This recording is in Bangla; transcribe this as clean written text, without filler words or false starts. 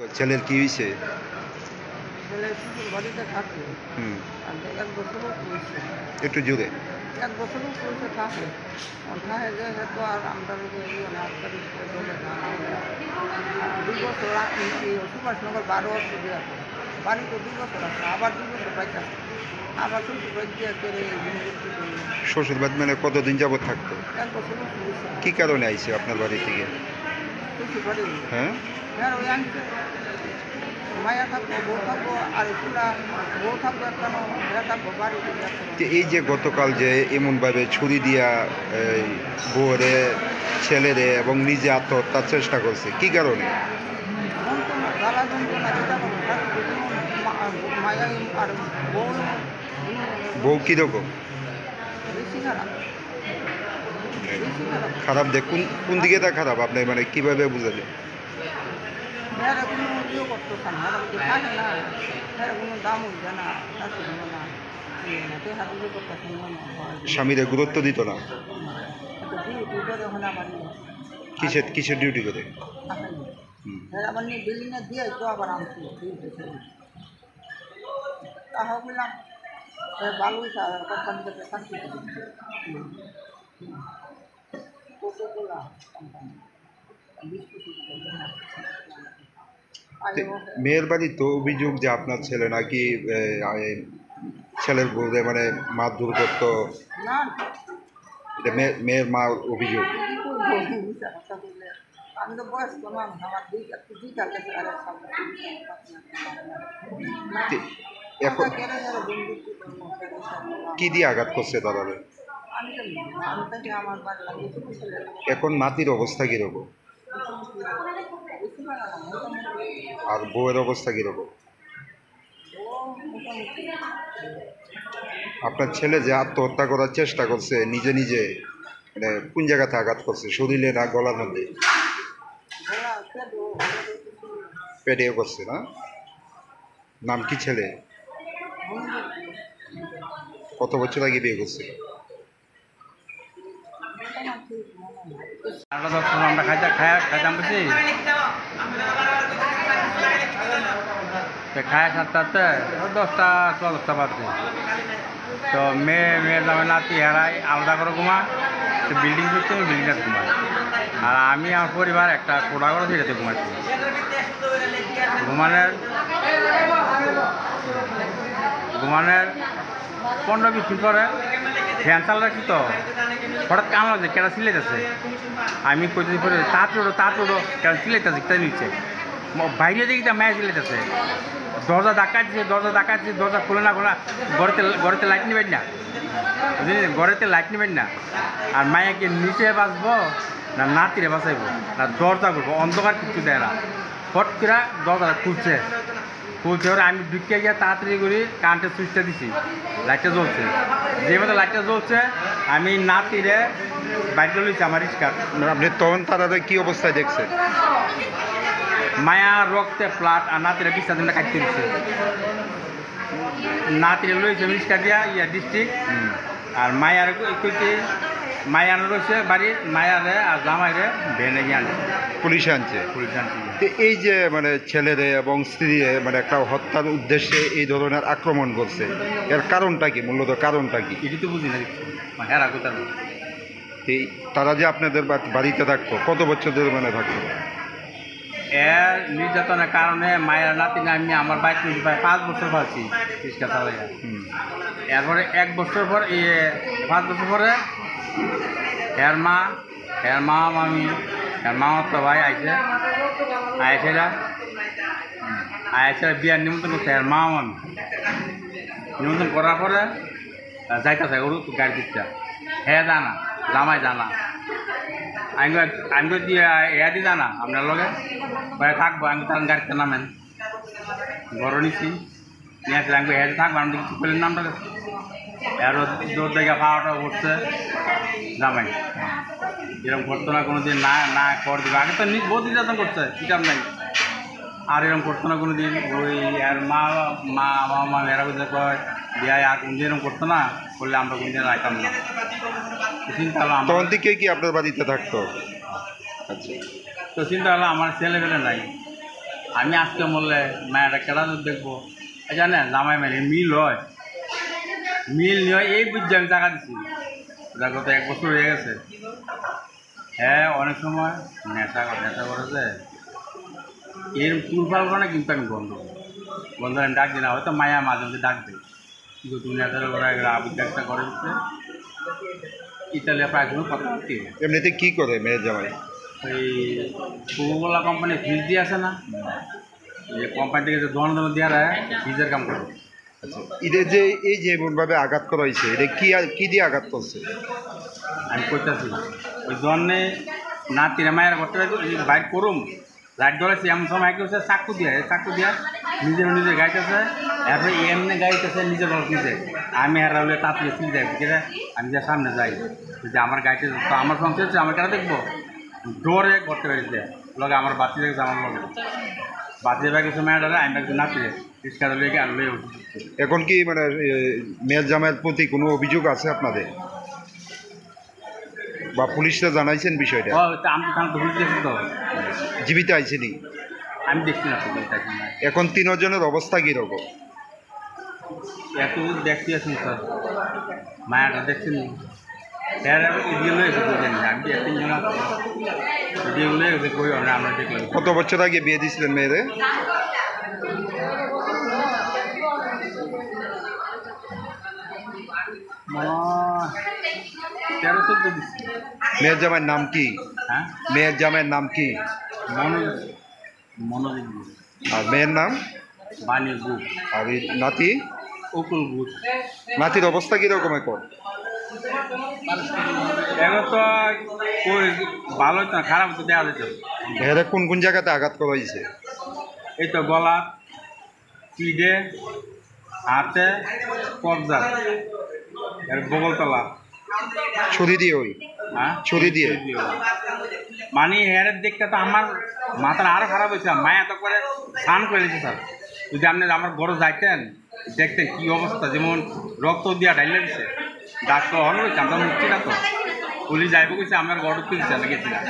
ছেলের কি হয়েছে? ছেলে শ্বশুর বাড়িতে থাকে। হুম, আর ১ বছরও চলছে। একটু জোরে। ১ বছরও চলছে থাকে। থাকে যে তো আর আমরা নার্সারি বলে না। ২ বছর এই সুভাষনগর ১২ বছর দেওয়া করে। বাড়িতে ২ বছর আছে, আবার ২ বছর বাইতে আছে। আবার শ্বশুর বাড়ি দিয়ে করে ইউনিভার্সিটি করলো। শ্বশুরবাড়ি মানে কতদিন যাবত থাকতো? ১ বছরও চলছে। কি কারণে আইছে আপনার বাড়ি থেকে? শ্বশুর বাড়ি। হ্যাঁ, হ্যাঁ, ওই আনছে। মায়া থাকবো, বউ থাকবো, আর এগুলা বউ থাকবো একটা মেয়ে থাকবো বাড়িতে যাচ্ছে। তো এই যে গতকাল যে এমনভাবে ছুরি দিয়া এই বউরে, ছেলেরে এবং নিজে আত্মহত্যার চেষ্টা করছে, কি কারণে? যন্ত্রণা, জ্বালা যন্ত্রণা যেটা বলো, মায়া আর বউ বউ কীরকম? বেশি খারাপ, বেশি খারাপ। খারাপ দেখ কোন কোন দিকে তা খারাপ আপনি মানে কিভাবে বুঝালেন? মেয়েরা কোনো ইয়ে করতেছে না, মেয়েরা যদি থাকে না, মেয়েরা কোনো দাম উঠবে না, কাছে দেবে না, দেখা দিলে করতেছে না। স্বামীরে গুরুত্ব দিত না? একটা ডিউটি করে ওখানে আমার কিসের কিসের ডিউটি করে? আসেনি। হুম। আবার নিয়ে বিল্ডিংয়ে দিয়ে তো আবার আনছিল ডিউটি ছেড়ে। তাহা বললাম ভালোই কোম্পানি থেকে চাকরি করি। কোকোকোলা কোম্পানি ২০-২৫ তে মেয়ের বাড়ি তো অভিযোগ যে আপনার ছেলে নাকি ছেলের বউরে মানে মারধর করতো। না, এটা মেয়ের মা অভিযোগ। কি করবো মিথ্যা কথা বললে? আমি তো বয়স্ক মানুষ, আমার দুইটা গেছে আর এক সামনে তে এখন কেড়ে গেলে বন্ধুত্ব করবো, কেড়ে সব কি দিয়ে আঘাত করছে তারা? আমি তো আমি থেকে আমার বাড়ি লাগিয়ে ছেলে এখন নাতির অবস্থা কীরকম? বেশি ভালো না, মোটামুটি আর বউয়ের অবস্থা কীরকম? ও মোটামুটি আপনার ছেলে যে আত্মহত্যা করার চেষ্টা করছে নিজে নিজে, মানে কোন জায়গাতে আঘাত করছে, শরীরে না গলার মধ্যে? ঘোড়া পেটো পেটেও করছে না? নাম কি ছেলে? কত বছর আগে বিয়ে করছে? আমরা খাইতাম বুঝছি খায় 7টাতে 10টা 10টা বাজছে। তো মেয়ের জামে নাতি হেরাই আলাদা করে ঘুমা, তো বিল্ডিং করছে বিল্ডিংটা ঘুমায়, আর আমি আমার পরিবার একটা কোড়া করে সেটাতে ঘুমাচ্ছি। ঘুমানোর 15-20 মিনিট পরে ফ্যান চাল রাখি, তো হঠাৎ কাম লাগছে কেনা সিলাইতেছে। আমি কইতে পরে তাড়াতাড়ি কেন সিলাইতেছে তাই নিচ্ছে বাইরে দেখি তা মেয়ে সিলাইতেছে। দরজা ডাকাচ্ছে দরজা খুলে না খোলা, ঘরেতে লাইট নেবেন না, বুঝলেন, ঘরেতে লাইট নেবেন না। আর মায়াকে নিচে বাঁচবো না নাতিরে বাঁচাইবো না দরজা করবো, অন্ধকার কিছু দেয় না। ফট করে দরজাটা খুলছে ওরা, আমি ঢুকে গিয়ে তাড়াতাড়ি করি কারেন্টের সুইচটা দিছি, লাইটটা জ্বলছে। যে মতো লাইটটা জ্বলছে আমি নাতিরে বাইরে লইছি আমার রিক্সা। আপনি তখন তারা কি অবস্থায় দেখছেন? মায়া রক্তে প্লাট আর নাতিরে বিস্তার দিনটা কাটতে দিচ্ছে। নাতিরে লইছে রিক্সা দিয়া ডিস্ট্রিক্ট, আর মায়ার কইতে মায়ার রয়েছে বাড়ির মায়ারে আর জামাইরে ভেনে গিয়ে আনছে, পুলিশে আনছে। পুলিশ আনছে। তো এই যে মানে ছেলেরে এবং স্ত্রীরে মানে একটা হত্যার উদ্দেশ্যে এই ধরনের আক্রমণ করছে, এর কারণটা কি, মূলত কারণটা কি? এটি তো বুঝি না, হেরা কোথাও এই তারা যে আপনাদের বাড়িতে থাকতো কত বছর ধরে মানে থাকতো? এর নির্যাতনের কারণে মায়ের নাতি আমি আমার বাইক নিয়ে প্রায় 5 বছর পাচ্ছি রিক্সা চালাইয়া। এরপরে 1 বছর পর 5 বছর পরে এর মা মামি তো ভাই আইসে বিয়ার নিমন্ত্রণ করছে। এর মা মামি নিমন্ত্রণ করার পরে যাইতেছে ওর গাড়ি দিকটা, হ্যাঁ জানা জামাই জানা আমি দিয়ে এয়া দি জানা আপনার লগে থাকবো। আমি তার গাড়িতে নামেন ঘর নিচ্ছি নিয়ে আসলে আমি হেঁটে থাকবো, আমি কিছু করলেন নামটা আরও দৌড় দেখে পাওয়াটা উঠছে জামাই। এরকম করতো না কোনো দিন, না কর দিবে। আগে তো বহুত নির্যাতন করছে কিতাব নাই, আর এরকম করতো না কোনো দিন। ওই আর মা এরা বুঝতে কয় বিয়ায় আর কোন দিন এরকম করতো না, করলে আমরা কোন দিন রাখতাম না। চিন্তা হলো তখন থেকে কি আপনার বাড়িতে থাকতো? আচ্ছা, তো চিন্তা হলো আমার ছেলেবেলে নাই, আমি আজকে বললে মায়েরা কেডা দেখবো জানেন জামাই মানে মিল হয় মিল নিয়ে এই বুঝছি আমি টাকা দিচ্ছি ওটা গত 1 বছর হয়ে গেছে। হ্যাঁ অনেক সময় নেশা করেছে এরকম তুলফাল করে কিন্তু আমি বন্ধ আমি ডাক দিই না, হয়তো মায়া মাঝে মাঝে ডাক দিই কিন্তু তুমি নেশার ওরা আবিষ্কারটা করে দিচ্ছে ইতালিয়া প্রায় কোনো কথা বলতে এমনিতে কি করে মেয়ের জামাই? ওই কোকাকোলা কোম্পানি ফ্রিজ দিয়ে আছে না, যে কোম্পানি থেকে যে দোকান দেওয়া হয় ফ্রিজের কাম করে। আচ্ছা, এদের যে এই যে এমনভাবে আঘাত করা হয়েছে এটা কি দিয়ে আঘাত করছে? আমি করতেছি ওই জন্যে নাতিরা মায়ের করতে বাইর করুম লাইট ধরেছি এমন সময় কি হচ্ছে চাকু দিয়া নিজে গাইতেছে এরপরে এমনি গাইতেছে নিজের রস নিজে আমি আর রাহুলে তাড়াতাড়ি ফিল যাই ঠিক আছে আমি যা সামনে যাই যে আমার গাইতে তো আমার সংসার হচ্ছে আমার কেন দেখবো ডোরে করতে পারিছে লগে আমার বাতি দেখেছে আমার লগে বাতি গেছে মেয়েটারে আমি একটু নাতিরে রিক্সা লেগে আনলে এখন কি মানে মেয়ের জামাইয়ের প্রতি কোনো অভিযোগ আছে আপনাদের বা পুলিশরা জানাইছেন বিষয়টা? আমি তো বুঝতে দেখছি তো জীবিত আইছেনি? আমি দেখছি না তো এখন 3 জনের অবস্থা কীরকম? এত দেখতে আছি স্যার মায়াটা দেখছি নি এদিকে লয়ে গেছে আমি 2-3 জন এদিকে লয়ে গেছে কই আমরা দেখলাম। কত বছর আগে বিয়ে দিয়েছিলেন মেয়েরে? মেয়ের জামাইয়ের নাম কি? হ্যাঁ মেয়ের জামাইয়ের নাম কি? মনোজ আর মেয়ের নাম? বাণী গুপ আর এই নাতি? অকুল গুপ। নাতির অবস্থা কীরকম এখন? এখন তো ভালো হতো না, খারাপ তো দেওয়া যেত। মেয়েরে কোন কোন জায়গাতে আঘাত করা হয়েছে? এই তো গলা, পিঠে, হাতে, কবজা, এর বগলতলা। ছুরি দিয়ে? ওই হ্যাঁ ছুরি দিয়ে? মানে হেয়ারের দিকটা তো আমার মাথার আরও খারাপ হয়েছে, মায়া তো করে স্নান করে দিয়েছে স্যার। যদি আপনি আমার ঘরে যাইতেন দেখতেন কী অবস্থা, যেমন রক্ত দিয়া ঢাইলে দিচ্ছে ডাক্তার হল চাঁদা মুক্তি না তো পুলিশ যাইব গেছে আমার ঘর তুলছে গেছিলাম।